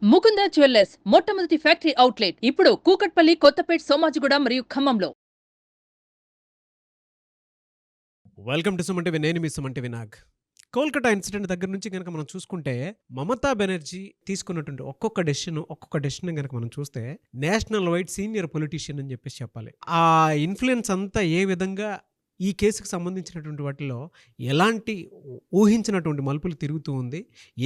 Mukunda jewellers మొట్టమొదటి factory outlet ఇప్పుడు కూకట్పల్లి, కొత్తపేట్, సోమాజిగూడ మరియు ఖమ్మంలో. Welcome to Suman TV. నేను మీ సుమన్ టీవీ నాగ్. కోల్కతా ఇన్సిడెంట్ దగ్గర నుంచి కనుక మనం చూసుకుంటే మమతా బెనర్జీ తీసుకున్నటువంటి ఒక్కొక్క డెసిషన్ కనుక మనం చూస్తే నేషనల్ వైడ్ సీనియర్ పొలిటీషియన్ అని చెప్పేసి చెప్పాలి. ఆ ఇన్ఫ్లుయెన్స్ అంతా ఏ విధంగా ఈ కేసుకు సంబంధించినటువంటి వాటిలో ఎలాంటి ఊహించినటువంటి మలుపులు తిరుగుతూ ఉంది,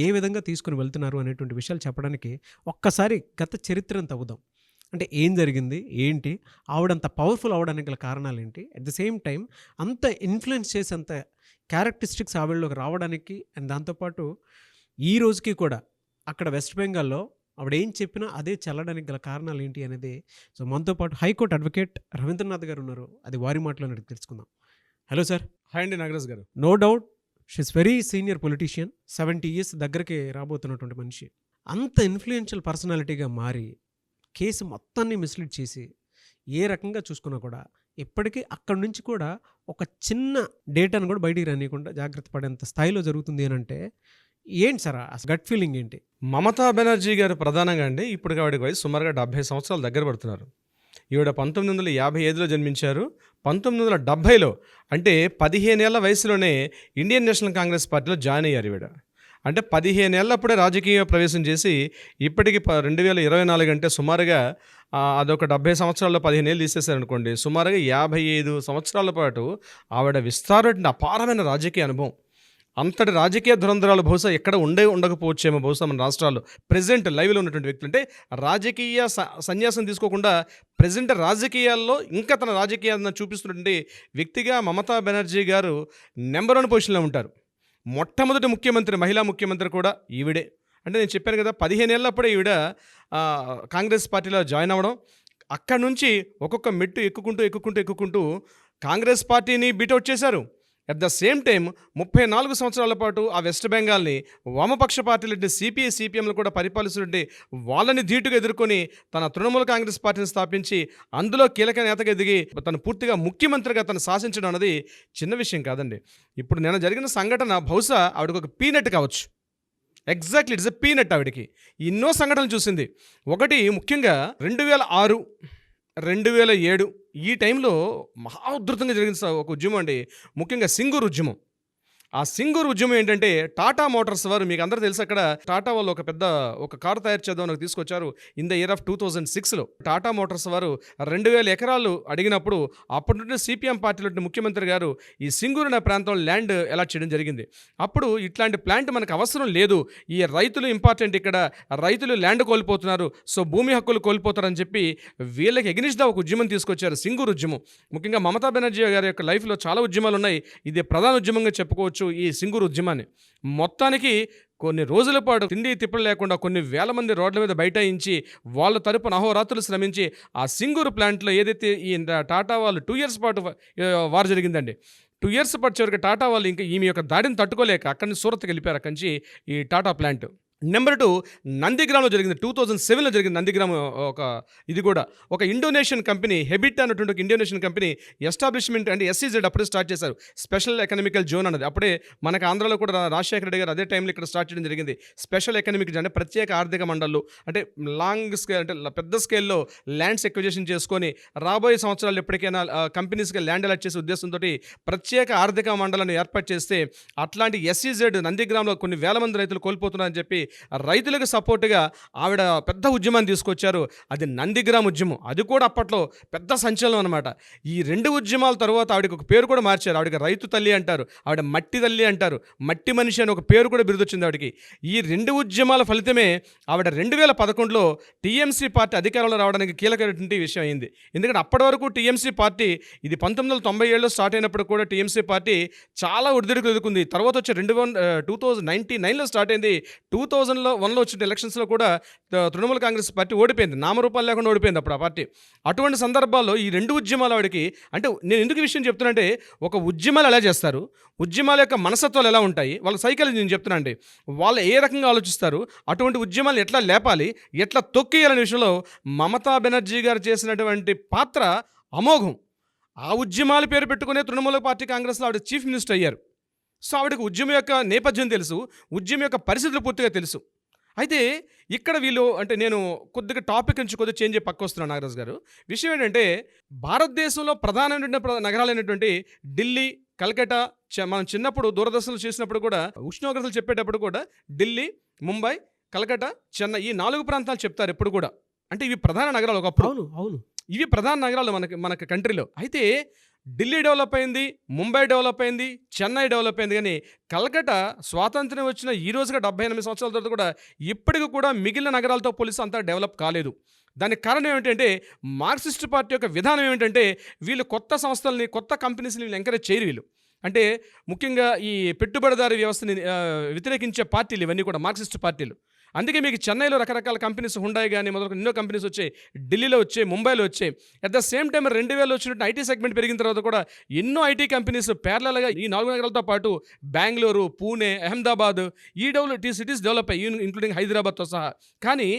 ఏ విధంగా తీసుకుని వెళ్తున్నారు అనేటువంటి విషయాలు చెప్పడానికి ఒక్కసారి గత చరిత్రను తవ్వుదాం. అంటే ఏం జరిగింది, ఏంటి, ఆవిడంత పవర్ఫుల్ అవ్వడానికి గల కారణాలు ఏంటి, అట్ ద సేమ్ టైం అంత ఇన్ఫ్లుయెన్స్ చేసేంత క్యారెక్టరిస్టిక్స్ ఆవిడలోకి రావడానికి అండ్ దాంతోపాటు ఈ రోజుకి కూడా అక్కడ వెస్ట్ బెంగాల్లో ఆవిడ ఏం చెప్పినా అదే చల్లడానికి గల కారణాలు ఏంటి అనేది సో మనతో పాటు హైకోర్టు అడ్వకేట్ రవీంద్రనాథ్ గారు ఉన్నారు. అది వారి మాటలో అడిగి తెలుసుకుందాం. Hello sir. హాయ్ అండి Nagaraj garu. No doubt she's very senior politician, 70 years దగ్గరికి రాబోతున్నటువంటి మనిషి. అంత ఇన్ఫ్లుయెన్షియల్ పర్సనాలిటీగా మారి కేసు మొత్తాన్ని మిస్లీడ్ చేసి ఏ రకంగా చూసుకున్నా కూడా ఇప్పటికీ అక్కడి నుంచి కూడా ఒక చిన్న డేటాను కూడా బయటికి రానియకుండా జాగ్రత్త పడేంత స్థాయిలో జరుగుతుంది అని అంటే ఏంటి సార్ అసలు గట్ ఫీలింగ్ ఏంటి? మమతా బెనర్జీ గారు ప్రధానంగా అండి ఇప్పుడు ఆవిడకి వయసు సుమారుగా 70 సంవత్సరాలు దగ్గర పడుతున్నారు. ఈవిడ 1955లో జన్మించారు. 1970లో అంటే 15 ఏళ్ల వయసులోనే ఇండియన్ నేషనల్ కాంగ్రెస్ పార్టీలో జాయిన్ అయ్యారు ఈవిడ. అంటే 15 ఏళ్ళప్పుడే రాజకీయ ప్రవేశం చేసి ఇప్పటికి 2024 అంటే సుమారుగా అదొక 70 సంవత్సరాల్లో 15 ఏళ్ళు తీసేశారనుకోండి, సుమారుగా 55 సంవత్సరాల పాటు ఆవిడ విస్తారమైన అపారమైన రాజకీయ అనుభవం. అంతటి రాజకీయ ధురంధరాలు బహుశా ఎక్కడ ఉండకపోవచ్చేమో బహుశా మన రాష్ట్రాల్లో ప్రెజెంట్ లైవ్లో ఉన్నటువంటి వ్యక్తులు. అంటే రాజకీయ సన్యాసం తీసుకోకుండా ప్రెజెంట్ రాజకీయాల్లో ఇంకా తన రాజకీయాలను చూపిస్తున్నటువంటి వ్యక్తిగా మమతా బెనర్జీ గారు నెంబర్ 1 పొజిషన్లో ఉంటారు. మొట్టమొదటి ముఖ్యమంత్రి, మహిళా ముఖ్యమంత్రి కూడా ఈవిడే. అంటే నేను చెప్పాను కదా, 15 ఏళ్ళప్పుడే ఈవిడ కాంగ్రెస్ పార్టీలో జాయిన్ అవ్వడం, అక్కడి నుంచి ఒక్కొక్క మెట్టు ఎక్కుకుంటూ కాంగ్రెస్ పార్టీని బీటౌట్ చేశారు. అట్ ద సేమ్ టైం 34 సంవత్సరాల పాటు ఆ వెస్ట్ బెంగాల్ని వామపక్ష పార్టీలు సిపిఐ సిపిఎంలు కూడా పరిపాలిస్తుంటే వాళ్ళని ధీటుగా ఎదుర్కొని తన తృణమూల కాంగ్రెస్ పార్టీని స్థాపించి అందులో కీలక నేతగా ఎదిగి తను పూర్తిగా ముఖ్యమంత్రిగా తను శాసించడం అనేది చిన్న విషయం కాదండి. ఇప్పుడు నేను జరిగిన సంఘటన బహుశా ఆవిడకి ఒక పీనట్ కావచ్చు. Exactly it's a peanut. ఆవిడకి ఎన్నో సంఘటనలు చూసింది. ఒకటి ముఖ్యంగా 2006, 2007 ఈ టైంలో మహా ఉధృతంగా జరిగిన ఒక ఉద్యమం అండి, ముఖ్యంగా సింగూరు ఉద్యమం. ఆ సింగూరు ఉద్యమం ఏంటంటే టాటా మోటార్స్ వారు, మీకు అందరూ తెలుసు, అక్కడ టాటా వాళ్ళు ఒక కారు తయారు చేద్దామని తీసుకొచ్చారు ఇన్ ద ఇయర్ ఆఫ్ 2006లో. టాటా మోటార్స్ వారు 2000 ఎకరాలు అడిగినప్పుడు అప్పటి నుండి సిపిఎం పార్టీలో ముఖ్యమంత్రి గారు ఈ సింగూరు అనే ప్రాంతంలో ల్యాండ్ అలాట్ చేయడం జరిగింది. అప్పుడు ఇట్లాంటి ప్లాంట్ మనకు అవసరం లేదు, ఈ రైతులు ఇంపార్టెంట్, ఇక్కడ రైతులు ల్యాండ్ కోల్పోతున్నారు, సో భూమి హక్కులు కోల్పోతారని చెప్పి వీళ్ళకి ఎగ్నిస్ట్గా ఒక ఉద్యమం తీసుకొచ్చారు, సింగూరు ఉద్యమం. ముఖ్యంగా మమతా బెనర్జీ గారి యొక్క లైఫ్లో చాలా ఉద్యమాలు ఉన్నాయి, ఇది ప్రధాన ఉద్యమంగా చెప్పుకోవచ్చు ఈ సింగూరు ఉద్యమాన్ని. మొత్తానికి కొన్ని రోజుల పాటు తిండి తిప్పలు లేకుండా కొన్ని వేల మంది రోడ్ల మీద బైఠాయించి వాళ్ళ తరపున అహోరాత్రులు శ్రమించి ఆ సింగూరు ప్లాంట్లో ఏదైతే ఈ టాటా వాళ్ళు 2 years పాటు వారు జరిగిందండి. 2 years పాటు చివరికి టాటా వాళ్ళు ఇంకా ఈమె యొక్క దాడిని తట్టుకోలేక అక్కడి నుంచి సూరత్కి వెళ్ళిపోయారు. అక్కడి నుంచి ఈ టాటా ప్లాంట్. నెంబర్ 2 నందిగ్రామ్లో జరిగింది. 2007లో జరిగింది నందిగ్రామ్. ఇది కూడా ఒక ఇండోనేషియన్ కంపెనీ, హెబిట్ అన్నటువంటి ఒక ఇండోనేషియన్ కంపెనీ ఎస్టాబ్లిష్మెంట్ అంటే ఎస్ఈజెడ్ అప్పుడే స్టార్ట్ చేశారు, స్పెషల్ ఎకనామికల్ జోన్ అన్నది. అప్పుడే మనకు ఆంధ్రాలో కూడా రాజశేఖర రెడ్డి గారు అదే టైంలో ఇక్కడ స్టార్ట్ చేయడం జరిగింది. స్పెషల్ ఎకనామిక్ జోన్ అంటే ప్రత్యేక ఆర్థిక మండళ్ళు, అంటే లాంగ్ స్కేల్ అంటే పెద్ద స్కేల్లో ల్యాండ్స్ ఎక్విజిషన్ చేసుకొని రాబోయే సంవత్సరాలు ఎప్పటికైనా కంపెనీస్కి ల్యాండ్ అలాట్ చేసే ఉద్దేశంతో ప్రత్యేక ఆర్థిక మండలను ఏర్పాటు చేస్తే అట్లాంటి ఎస్ఈజెడ్ నందిగ్రామ్లో కొన్ని వేల మంది రైతులు కోల్పోతున్నారని చెప్పి రైతులకు సపోర్టుగా ఆవిడ పెద్ద ఉద్యమాన్ని తీసుకొచ్చారు. అది నందిగ్రామ్ ఉద్యమం. అది కూడా అప్పట్లో పెద్ద సంచలనం అనమాట. ఈ 2 ఉద్యమాల తర్వాత ఆవిడకి ఒక పేరు కూడా మార్చారు. ఆవిడకి రైతు తల్లి అంటారు, ఆవిడ మట్టి తల్లి అంటారు, మట్టి మనిషి అని ఒక పేరు కూడా బిరుదొచ్చింది ఆవిడకి. ఈ 2 ఉద్యమాల ఫలితమే ఆవిడ 2011లో టీఎంసీ పార్టీ అధికారంలో రావడానికి కీలకమైనటువంటి విషయం అయింది. ఎందుకంటే అప్పటి వరకు టీఎంసీ పార్టీ, ఇది 1997లో స్టార్ట్ అయినప్పుడు కూడా టీఎంసీ పార్టీ చాలా ఒడిదుడుకులు ఎదుర్కొంది. తర్వాత వచ్చి 2099లో స్టార్ట్ అయింది. 2001లో వచ్చిన ఎలక్షన్స్లో కూడా తృణమూల కాంగ్రెస్ పార్టీ ఓడిపోయింది, నామరూపాలు లేకుండా ఓడిపోయింది అప్పుడు ఆ పార్టీ. అటువంటి సందర్భాల్లో ఈ 2 ఉద్యమాలు ఆవిడకి, అంటే నేను ఎందుకు విషయం చెప్తున్నానంటే ఒక ఉద్యమాలు ఎలా చేస్తారు, ఉద్యమాల యొక్క మనస్తత్వాలు ఎలా ఉంటాయి, వాళ్ళ సైకాలజీ నేను చెప్తున్నా అండి, వాళ్ళు ఏ రకంగా ఆలోచిస్తారు, అటువంటి ఉద్యమాలు ఎట్లా లేపాలి, ఎట్లా తొక్కేయాలనే విషయంలో మమతా బెనర్జీ గారు చేసినటువంటి పాత్ర అమోఘం. ఆ ఉద్యమాల పేరు పెట్టుకునే తృణమూల పార్టీ కాంగ్రెస్లో ఆవిడ చీఫ్ మినిస్టర్ అయ్యారు. సో ఆవిడకి ఉద్యమం యొక్క నేపథ్యం తెలుసు, ఉద్యమం యొక్క పరిస్థితులు పూర్తిగా తెలుసు. అయితే ఇక్కడ వీళ్ళు అంటే నేను కొద్దిగా టాపిక్ నుంచి కొద్దిగా చేంజ్ పక్క వస్తున్నాను నాగరాజు గారు. విషయం ఏంటంటే భారతదేశంలో ప్రధానమైనటువంటి నగరాలైనటువంటి ఢిల్లీ, కల్కటా, మనం చిన్నప్పుడు దూరదర్శన్లు చేసినప్పుడు కూడా ఉష్ణోగ్రతలు చెప్పేటప్పుడు కూడా ఢిల్లీ, ముంబై, కలకటా, చెన్నై ఈ 4 ప్రాంతాలు చెప్తారు ఎప్పుడు కూడా. అంటే ఇవి ప్రధాన నగరాలు ఒకప్పుడు. అవును. ఇవి ప్రధాన నగరాలు మనకి కంట్రీలో. అయితే ఢిల్లీ డెవలప్ అయింది, ముంబై డెవలప్ అయింది, చెన్నై డెవలప్ అయింది, కానీ కలకటా స్వాతంత్ర్యం వచ్చిన ఈ రోజుగా 78 సంవత్సరాల తర్వాత కూడా ఇప్పటికి కూడా మిగిలిన నగరాలతో పోలిస్తే అంతా డెవలప్ కాలేదు. దానికి కారణం ఏమిటంటే మార్క్సిస్ట్ పార్టీ యొక్క విధానం ఏమిటంటే వీళ్ళు కొత్త సంస్థల్ని, కొత్త కంపెనీస్ని వీళ్ళు ఎంకరేజ్ చేయరు. వీళ్ళు అంటే ముఖ్యంగా ఈ పెట్టుబడిదారీ వ్యవస్థని వ్యతిరేకించే పార్టీలు ఇవన్నీ కూడా మార్క్సిస్ట్ పార్టీలు. అందుకే మీకు చెన్నైలో రకరకాల కంపెనీస్, హుండాయ్ కానీ మొదలు ఎన్నో కంపెనీస్ వచ్చాయి, ఢిల్లీలో వచ్చాయి, ముంబైలో వచ్చాయి. అట్ ద సేమ్ టైం 2000 వచ్చినట్టు ఐటీ సెగ్మెంట్ పెరిగిన తర్వాత కూడా ఎన్నో ఐటీ కంపెనీస్ ప్యారలల్గా ఈ 4 నగరాలతో పాటు బెంగళూరు, పూణే, అహ్మదాబాద్ ఈ సిటీస్ డెవలప్ అయ్యి, ఇంక్లూడింగ్ హైదరాబాద్తో సహా. కానీ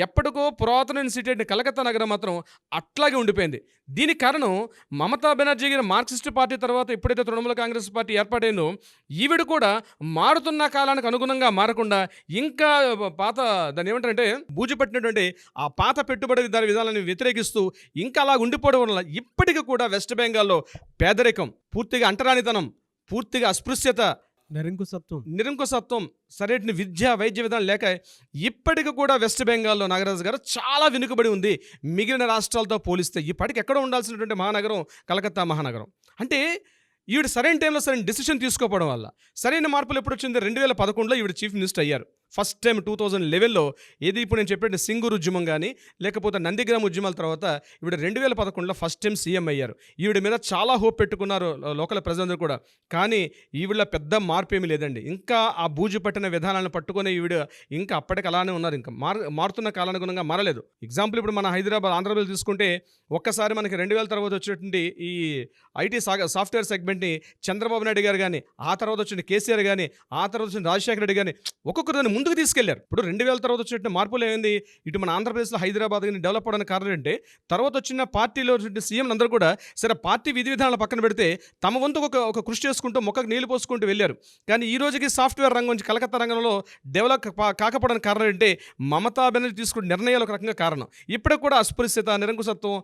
ఎప్పటికో పురాతన సిటీ అంటే కలకత్తా నగరం మాత్రం అట్లాగే ఉండిపోయింది. దీనికి కారణం మమతా బెనర్జీ గారి మార్క్సిస్ట్ పార్టీ తర్వాత ఎప్పుడైతే తృణమూల కాంగ్రెస్ పార్టీ ఏర్పాటైందో ఈవిడ కూడా మారుతున్న కాలానికి అనుగుణంగా మారకుండా ఇంకా పాత దాన్ని ఏమంటారంటే బూజు పట్టినటువంటి ఆ పాత పెట్టుబడిదారీ విధానాన్ని వ్యతిరేకిస్తూ ఇంకా అలా ఉండిపోవడం వల్ల ఇప్పటికీ కూడా వెస్ట్ బెంగాల్లో పేదరికం, పూర్తిగా అంటరానితనం, పూర్తిగా అస్పృశ్యత, నిరంకుశత్వం, సరైన విద్య, వైద్య విధానం లేక ఇప్పటికి కూడా వెస్ట్ బెంగాల్లో నాగరాజు గారు చాలా వెనుకబడి ఉంది మిగిలిన రాష్ట్రాలతో పోలిస్తే. ఇప్పటికి ఎక్కడో ఉండాల్సినటువంటి మహానగరం కలకత్తా మహానగరం. అంటే ఈవిడ సరైన టైంలో సరైన డిసిషన్ తీసుకోవడం వల్ల సరైన మార్పులు ఎప్పుడు వచ్చింది? 2011లో ఈవిడ చీఫ్ మినిస్టర్ అయ్యారు. ఫస్ట్ టైం 2011లో ఏది ఇప్పుడు నేను చెప్పిన సింగూరు ఉద్యమం కానీ లేకపోతే నందిగ్రామ్ ఉద్యమాల తర్వాత ఈవిడ 2011లో ఫస్ట్ టైం సీఎం అయ్యారు. ఈవిడ మీద చాలా హోప్ పెట్టుకున్నారు లోకల్ ప్రజలందరూ కూడా. కానీ ఈవిడ పెద్ద మార్పు ఏమీ లేదండి. ఇంకా ఆ బూజు పట్టిన విధానాలను పట్టుకునే ఈవిడ ఇంకా అప్పటికి అలానే ఉన్నారు. ఇంకా మారుతున్న కాలానుగుణంగా మారలేదు. ఎగ్జాంపుల్ ఇప్పుడు మన హైదరాబాద్, ఆంధ్రప్రదేశ్ తీసుకుంటే ఒక్కసారి మనకి 2000 తర్వాత వచ్చినటువంటి ఈ ఐటీ సాఫ్ట్వేర్ సెగ్మెంట్ని చంద్రబాబు నాయుడు గారు కానీ, ఆ తర్వాత వచ్చిన కేసీఆర్ కానీ, ఆ తర్వాత వచ్చిన రాజశేఖర రెడ్డి కానీ ఒక్కొక్కరు దాన్ని ముందుకు తీసుకెళ్లారు. ఇప్పుడు 2000 తర్వాత వచ్చినట్టు మార్పులు ఏమైంది? ఇటు మన ఆంధ్రప్రదేశ్లో హైదరాబాద్ కానీ డెవలప్ అవడానికి కారణం అంటే తర్వాత వచ్చిన పార్టీలో సీఎంలు అందరూ కూడా సరే పార్టీ విధి విధానాలు పక్కన పెడితే తమ వంతు ఒక కృషి చేసుకుంటూ మొక్కకు నీళ్లు పోసుకుంటూ వెళ్ళారు. కానీ ఈ రోజుకి సాఫ్ట్వేర్ రంగం నుంచి కలకత్తా రంగంలో డెవలప్ కాకపోవడానికి కారణం అంటే మమతా బెనర్జీ తీసుకున్న నిర్ణయాలు ఒక రకంగా కారణం. ఇప్పటికి కూడా అస్పృశ్యత, నిరంకుశత్వం,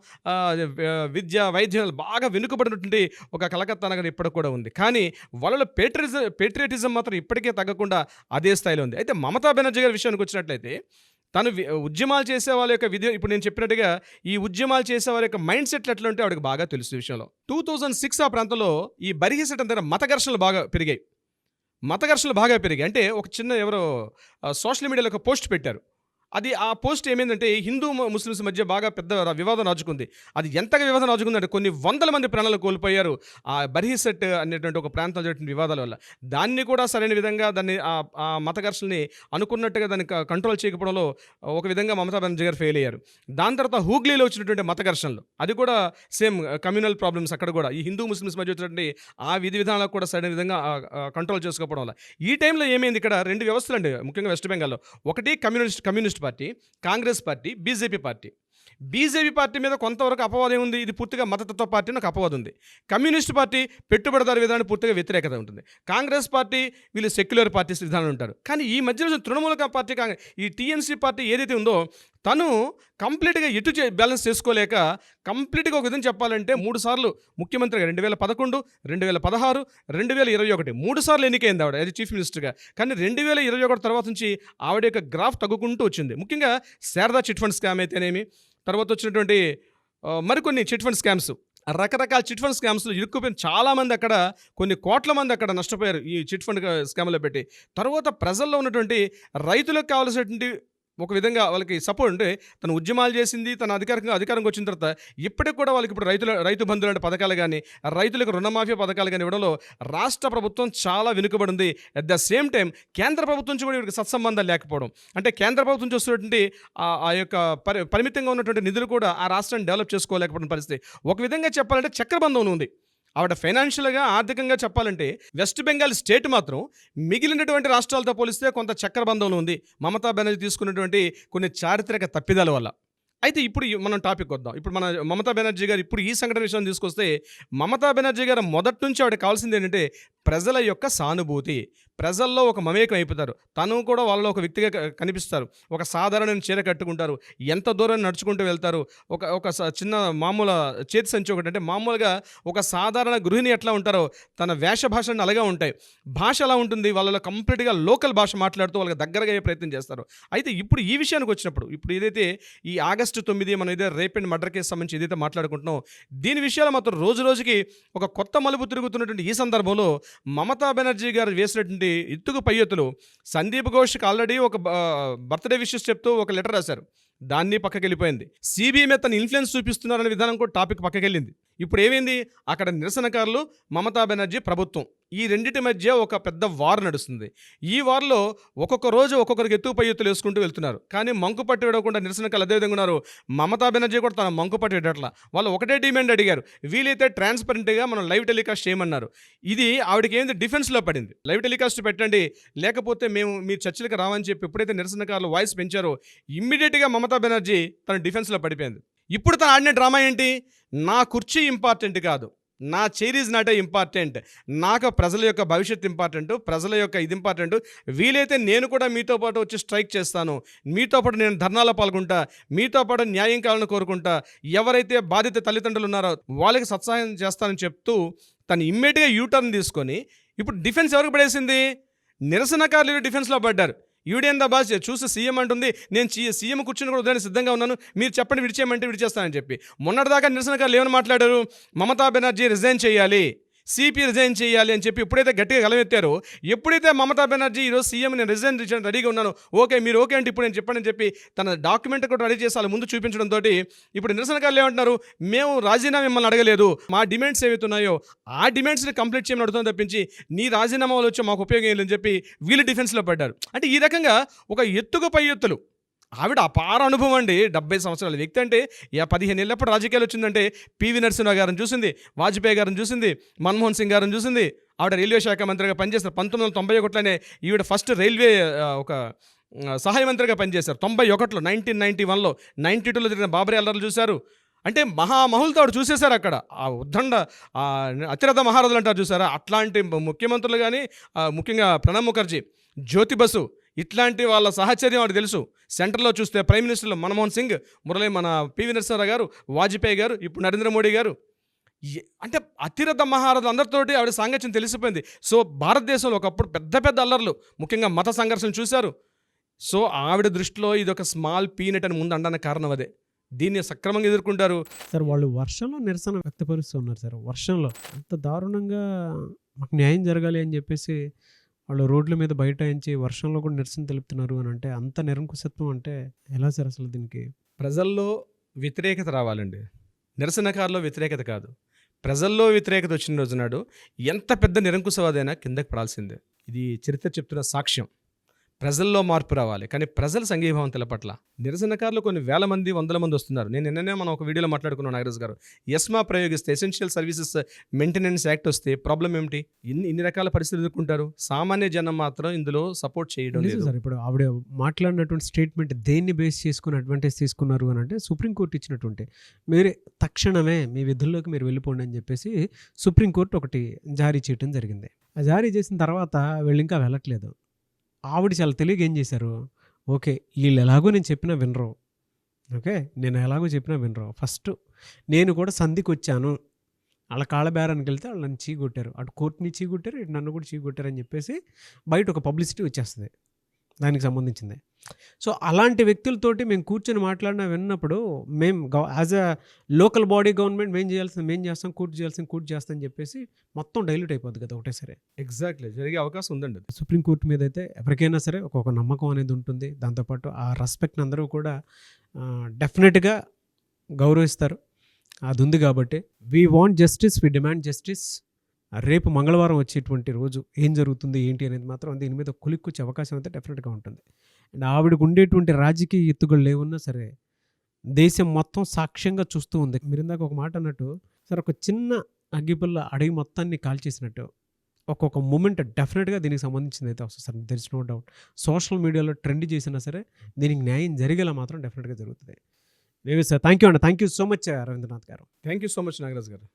విద్య, వైద్యం బాగా వెనుకబడినటువంటి ఒక కలకత్తా నగరం ఇప్పటికి కూడా ఉంది. కానీ వాళ్ళలో పేట్రియటిజం మాత్రం ఇప్పటికే తగ్గకుండా అదే స్థాయిలో ఉంది. అయితే మమతా బెనర్జీ గారి విషయానికి వచ్చినట్లయితే తను ఉద్యమాలు చేసే వాళ్ళ యొక్క ఇప్పుడు నేను చెప్పినట్టుగా ఈ ఉద్యమాలు చేసే వాళ్ళ యొక్క మైండ్ సెట్లు ఎట్లా ఉంటే ఆవిడకి బాగా తెలుసు ఈ విషయంలో. 2006 ఆ ప్రాంతంలో ఈ బరిహిసెట్ దగ్గర మత ఘర్షణలు బాగా పెరిగాయి. అంటే ఒక చిన్న ఎవరో సోషల్ మీడియాలో ఒక పోస్ట్ పెట్టారు. అది ఆ పోస్ట్ ఏమైందంటే హిందూ ముస్లిమ్స్ మధ్య బాగా పెద్ద వివాదం రాజుకుంది. అది ఎంతగా వివాదం రాజుకుందంటే కొన్ని వందల మంది ప్రాణాలు కోల్పోయారు ఆ బరిహిసెట్ అనేటువంటి ఒక ప్రాంతంలో జరిగిన వివాదాల వల్ల. దాన్ని కూడా సరైన విధంగా దాన్ని ఆ మత ఘర్షణని అనుకున్నట్టుగా దాన్ని కంట్రోల్ చేయకపోవడంలో ఒక విధంగా మమతా బెనర్జీ గారు ఫెయిల్ అయ్యారు. దాని తర్వాత హూగ్లీలో వచ్చినటువంటి మత ఘర్షణలు, అది కూడా సేమ్ కమ్యూనల్ ప్రాబ్లమ్స్. అక్కడ కూడా ఈ హిందూ ముస్లిమ్స్ మధ్య వచ్చినటువంటి ఆ విధి విధానాలకు కూడా సరైన విధంగా కంట్రోల్ చేసుకోవడం వల్ల ఈ టైంలో ఏమైంది? ఇక్కడ 2 వ్యవస్థలు అండి ముఖ్యంగా వెస్ట్ బెంగాల్లో. ఒకటి communist party, Congress party, BJP party మీద కొంతవరకు అపవాదం ఉంది. ఇది పూర్తిగా మతతత్వ పార్టీ నాకు అపవాదం ఉంది. కమ్యూనిస్ట్ పార్టీ పెట్టుబడిదారు విధానాన్ని పూర్తిగా వ్యతిరేకత ఉంటుంది. కాంగ్రెస్ పార్టీ వీళ్ళు సెక్యులర్ పార్టీస్ విధానం ఉంటారు. కానీ ఈ మధ్యలో తృణమూల పార్టీ ఈ టీఎంసీ పార్టీ ఏదైతే ఉందో తను కంప్లీట్గా ఎటు బ్యాలెన్స్ చేసుకోలేక కంప్లీట్గా ఒక విధంగా చెప్పాలంటే 3 సార్లు ముఖ్యమంత్రిగా 2011, 2016, 2021 3 సార్లు ఎన్నికైంది ఆవిడ అది చీఫ్ మినిస్టర్గా. కానీ 2021 తర్వాత నుంచి ఆవిడ యొక్క గ్రాఫ్ తగ్గుకుంటూ వచ్చింది. ముఖ్యంగా శారదా చిట్ ఫండ్ స్కామ్ అయితేనేమి, తర్వాత వచ్చినటువంటి మరికొన్ని చిట్ ఫండ్ స్కామ్స్, రకరకాల చిట్ ఫండ్ స్కామ్స్లో ఇరుక్కుపోయిన చాలామంది, అక్కడ కొన్ని కోట్ల మంది అక్కడ నష్టపోయారు ఈ చిట్ ఫండ్ స్కామ్లో పెట్టి. తర్వాత ప్రజల్లో ఉన్నటువంటి రైతులకు కావాల్సినటువంటి ఒక విధంగా వాళ్ళకి సపోర్ట్ అంటే తను ఉద్యమాలు చేసింది, తన అధికారంకి వచ్చిన తర్వాత ఇప్పటికి కూడా వాళ్ళకి ఇప్పుడు రైతు బంధువులు లాంటి పథకాలు కానీ, రైతులకు రుణమాఫీ పథకాలు కానీ ఇవ్వడంలో రాష్ట్ర ప్రభుత్వం చాలా వెనుకబడింది. అట్ ద సేమ్ టైం కేంద్ర ప్రభుత్వం నుంచి కూడా వీరికి సత్సంబంధాలు లేకపోవడం, అంటే కేంద్ర ప్రభుత్వం చూస్తున్నటువంటి ఆ యొక్క పరిమితంగా ఉన్నటువంటి నిధులు కూడా ఆ రాష్ట్రాన్ని డెవలప్ చేసుకోలేకపోవడం పరిస్థితి. ఒక విధంగా చెప్పాలంటే చక్రబంధం ఉంది. ఆవిడ ఫైనాన్షియల్గా, ఆర్థికంగా చెప్పాలంటే వెస్ట్ బెంగాల్ స్టేట్ మాత్రం మిగిలినటువంటి రాష్ట్రాలతో పోలిస్తే కొంత చక్రబంధంలో ఉంది మమతా బెనర్జీ తీసుకున్నటువంటి కొన్ని చారిత్రక తప్పిదాల వల్ల. అయితే ఇప్పుడు మనం టాపిక్ వద్దాం. ఇప్పుడు మన మమతా బెనర్జీ గారు ఇప్పుడు ఈ సంఘటన విషయం తీసుకొస్తే, మమతా బెనర్జీ గారు మొదటి నుంచి ఆవిడ కావాల్సింది ఏంటంటే ప్రజల యొక్క సానుభూతి, ప్రజల్లో ఒక మమేకం అయిపోతారు. తను కూడా వాళ్ళలో ఒక వ్యక్తిగా కనిపిస్తారు. ఒక సాధారణ చీర కట్టుకుంటారు, ఎంత దూరం నడుచుకుంటూ వెళ్తారు. ఒక చిన్న మామూలు చేతి సంచి ఒకటి, అంటే మామూలుగా ఒక సాధారణ గృహిణి ఎట్లా ఉంటారో తన వేష భాషను అలాగే ఉంటాయి. భాష ఎలా ఉంటుంది, వాళ్ళలో కంప్లీట్గా లోకల్ భాష మాట్లాడుతూ వాళ్ళకి దగ్గరగా అయ్యే ప్రయత్నం చేస్తారు. అయితే ఇప్పుడు ఈ విషయానికి వచ్చినప్పుడు, ఇప్పుడు ఏదైతే ఈ ఆగస్టు 9 మనం ఏదైతే రేప్ అండ్ మర్డర్ కేసు సంబంధించి ఏదైతే మాట్లాడుకుంటున్నాం, దీని విషయాలు మాత్రం రోజు రోజుకి ఒక కొత్త మలుపు తిరుగుతున్నటువంటి ఈ సందర్భంలో మమతా బెనర్జీ గారు వేసినటువంటి ఎత్తుకు పై ఎత్తులు, సందీప్ ఘోష్కి ఆల్రెడీ ఒక బర్త్డే విషెస్ చెప్తూ ఒక లెటర్ రాశారు, దాన్ని పక్కకి వెళ్ళిపోయింది. సిబిఐ మీద తన ఇన్ఫ్లుయెన్స్ చూపిస్తున్నారనే విధానం కూడా టాపిక్ పక్కకి వెళ్ళింది. ఇప్పుడు ఏమైంది, అక్కడ నిరసనకారులు, మమతా బెనర్జీ ప్రభుత్వం, ఈ రెండింటి మధ్య ఒక పెద్ద వార్ నడుస్తుంది. ఈ వార్లో ఒక్కొక్క రోజు ఒక్కొక్కరికి ఎత్తుకు పై ఎత్తులు వేసుకుంటూ వెళ్తున్నారు. కానీ మంకు పట్టి విడకుండా నిరసనకారులు అదేవిధంగా ఉన్నారు. మమతా బెనర్జీ కూడా తన మంకు పట్టి విడట్లా. వాళ్ళు ఒకటే డిమాండ్ అడిగారు, వీలైతే ట్రాన్స్పరెంట్గా మనం లైవ్ టెలికాస్ట్ చేయమన్నారు. ఇది ఆవిడకి ఏంది డిఫెన్స్లో పడింది. లైవ్ టెలికాస్ట్ పెట్టండి, లేకపోతే మేము మీ చర్చలకు రావని చెప్పి ఎప్పుడైతే నిరసనకారులు వాయిస్ పెంచారో ఇమ్మీడియట్గా మమతా బెనర్జీ తన డిఫెన్స్లో పడిపోయింది. ఇప్పుడు తను ఆడిన డ్రామా ఏంటి, నా కుర్చీ ఇంపార్టెంట్ కాదు, నా chair is not a important, నాకు ప్రజల యొక్క భవిష్యత్తు ఇంపార్టెంట్, ప్రజల యొక్క ఇది ఇంపార్టెంట్, వీలైతే నేను కూడా మీతో పాటు వచ్చి స్ట్రైక్ చేస్తాను, మీతో పాటు నేను ధర్నాలో పాల్గొంటా, మీతో పాటు న్యాయం కావాలని కోరుకుంటా, ఎవరైతే బాధిత తల్లిదండ్రులు ఉన్నారో వాళ్ళకి సత్సహాయం చేస్తానని చెప్తూ తను ఇమ్మీడియట్గా యూటర్న్ తీసుకొని ఇప్పుడు డిఫెన్స్ ఎవరికి పడేసింది, నిరసనకారులు డిఫెన్స్లో పడ్డారు. ఈవిడేందా బాస్ చూసి సీఎం అంటుంది, నేను సీఎం కూర్చుని కూడా వదిలేని సిద్ధంగా ఉన్నాను, మీరు చెప్పండి విడిచేయమంటే విడిచేస్తానని చెప్పి. మొన్నటిదాకా నిరసనకారులు ఏమని మాట్లాడారు, మమతా బెనర్జీ రిజైన్ చేయాలి, సిపి రిజైన్ చేయాలి అని చెప్పి ఎప్పుడైతే గట్టిగా గలమెత్తారో, ఎప్పుడైతే మమతా బెనర్జీ ఈరోజు సీఎం నేను రిజైన్ చేయడానికి రెడీగా ఉన్నాను, ఓకే మీరు ఓకే అంటే ఇప్పుడు నేను చెప్పండి అని చెప్పి తన డాక్యుమెంట్ కూడా రెడీ చేసి వాళ్ళ ముందు చూపించడంతో ఇప్పుడు నిరసనకారులు ఏమంటున్నారు, మేము రాజీనామా మిమ్మల్ని అడగలేదు, మా డిమాండ్స్ ఏవైతున్నాయో ఆ డిమాండ్స్ని కంప్లీట్ చేయమని అడుగుతాం తప్పించి నీ రాజీనామా వల్ల వచ్చి మాకు ఉపయోగం లేదని చెప్పి వీళ్ళు డిఫెన్స్లో పడ్డారు. అంటే ఈ రకంగా ఒక ఎత్తుకు పై ఎత్తులు. ఆవిడ అపార అనుభవం అండి, 70 సంవత్సరాల వ్యక్తి అంటే 15 ఏళ్ళప్పుడు రాజకీయాలు వచ్చిందంటే పివి నరసింహరావు గారిని చూసింది, వాజ్పేయి గారిని చూసింది, మన్మోహన్ సింగ్ గారిని చూసింది. ఆవిడ రైల్వే శాఖ మంత్రిగా పనిచేస్తారు. 1991లోనే ఈవిడ ఫస్ట్ రైల్వే ఒక సహాయ మంత్రిగా పనిచేశారు. 91లో, 1991లో, 92లో జరిగిన బాబరీ అల్లర్లు చూశారు. అంటే మహామహులతో ఆవిడ చూసేశారు అక్కడ. ఆ ఉద్దండ అతిరథ మహారాజులు అంటారు చూసారా, అట్లాంటి ముఖ్యమంత్రులు కానీ, ముఖ్యంగా ప్రణబ్ ముఖర్జీ, జ్యోతి బసు, ఇట్లాంటి వాళ్ళ సహచర్యం వాడికి తెలుసు. సెంటర్లో చూస్తే ప్రైమ్ మినిస్టర్లు మన్మోహన్ సింగ్, మన పివి నరసింహరావు గారు, వాజ్పేయి గారు, ఇప్పుడు నరేంద్ర మోడీ గారు, అంటే అతిరథ మహారాజులు అందరితోటి ఆవిడ సాంగత్యం తెలిసిపోయింది. సో భారతదేశంలో ఒకప్పుడు పెద్ద పెద్ద అల్లర్లు, ముఖ్యంగా మత సంఘర్షణ చూశారు. సో ఆవిడ దృష్టిలో ఇది ఒక స్మాల్ పీనట్ అని ముందు అనడానికి కారణం అదే. దీన్ని సక్రమంగా ఎదుర్కొంటారు సార్. వాళ్ళు వర్షంలో నిరసన వ్యక్తపరుస్తున్నారు సార్. వర్షంలో అంత దారుణంగా మాకు న్యాయం జరగాలి అని చెప్పేసి వాళ్ళు రోడ్ల మీద బైఠాయించి వర్షంలో కూడా నిరసన తెలుపుతున్నారు అని అంటే, అంత నిరంకుశత్వం అంటే ఎలా సార్ అసలు? దీనికి ప్రజల్లో వ్యతిరేకత రావాలండి, నిరసనకారులో వ్యతిరేకత కాదు. ప్రజల్లో వ్యతిరేకత వచ్చిన రోజు నాడు ఎంత పెద్ద నిరంకుశవాదైనా కిందకి పడాల్సిందే. ఇది చరిత్ర చెప్తున్న సాక్ష్యం. ప్రజల్లో మార్పు రావాలి, కానీ ప్రజల సంఘీభావం తెలపట్ల నిరసనకారులు కొన్ని వేల మంది, వందల మంది వస్తున్నారు. నేను నిన్ననే మనం ఒక వీడియోలో మాట్లాడుకున్నాను నాగరాజు గారు, ఎస్మా ప్రయోగిస్తే, ఎసెన్షియల్ సర్వీసెస్ మెయింటెనెన్స్ యాక్ట్ వస్తే ప్రాబ్లం ఏమిటి? ఇన్ని రకాల పరిస్థితులు ఎదుర్కొంటారు. సామాన్య జనం మాత్రం ఇందులో సపోర్ట్ చేయడం లేదు సార్. ఇప్పుడు ఆవిడ మాట్లాడినటువంటి స్టేట్మెంట్ దేన్ని బేస్ చేసుకుని అడ్వాంటేజ్ తీసుకున్నారు అని అంటే, సుప్రీంకోర్టు ఇచ్చినటువంటి మీరే తక్షణమే మీ విధుల్లోకి మీరు వెళ్ళిపోండి అని చెప్పేసి సుప్రీంకోర్టు ఒకటి జారీ చేయడం జరిగింది. ఆ జారీ చేసిన తర్వాత వీళ్ళు ఇంకా వెళ్ళట్లేదు. ఆవిడ చాలా తెలియక ఏం చేశారు, ఓకే వీళ్ళు ఎలాగో నేను చెప్పినా వినరు, ఓకే నేను ఎలాగో చెప్పినా వినరు, ఫస్ట్ నేను కూడా సంధికి వచ్చాను, వాళ్ళ కాళ్ళబేరానికి వెళ్తే వాళ్ళని చీకొట్టారు, అటు కోర్టుని చీకొట్టారు, ఇటు నన్ను కూడా చీకొట్టారు అని చెప్పేసి బయట ఒక పబ్లిసిటీ వచ్చేస్తుంది దానికి సంబంధించింది. సో అలాంటి వ్యక్తులతోటి మేము కూర్చొని మాట్లాడినా విన్నప్పుడు మేము as a local body government మేము చేయాల్సింది మేము చేస్తాం, కోర్టు చేయాల్సింది కోర్టు చేస్తాం అని చెప్పేసి మొత్తం డైల్యూట్ అయిపోద్ది కదా ఒకటేసరి. ఎగ్జాక్ట్లీ జరిగే అవకాశం ఉందండి. సుప్రీంకోర్టు మీద అయితే ఎవరికైనా సరే ఒక నమ్మకం అనేది ఉంటుంది. దాంతోపాటు ఆ రెస్పెక్ట్ని అందరూ కూడా డెఫినెట్గా గౌరవిస్తారు. అది ఉంది కాబట్టి we want justice, we demand justice. రేపు మంగళవారం వచ్చేటువంటి రోజు ఏం జరుగుతుంది ఏంటి అనేది మాత్రం దీని మీద కొలిక్కొచ్చే అవకాశం అయితే డెఫినెట్గా ఉంటుంది. అండ్ ఆవిడకు ఉండేటువంటి రాజకీయ ఎత్తుగళ్ళు ఏమున్నా సరే దేశం మొత్తం సాక్ష్యంగా చూస్తూ ఉంది. మీరు ఇందాక ఒక మాట అన్నట్టు సార్, ఒక చిన్న అగ్గిపుల్ల అడవి మొత్తాన్ని కాల్చేసినట్టు ఒక్కొక్క మూమెంట్ డెఫినెట్గా దీనికి సంబంధించింది అయితే వస్తుంది sir. There is no doubt. Social మీడియాలో ట్రెండ్ చేసినా సరే దీనికి న్యాయం జరిగేలా మాత్రం డెఫినెట్గా జరుగుతుంది. సార్ థ్యాంక్ యూ అండి, thank you so much Ravindranath garu. Thank you so much Nagaraj గారు.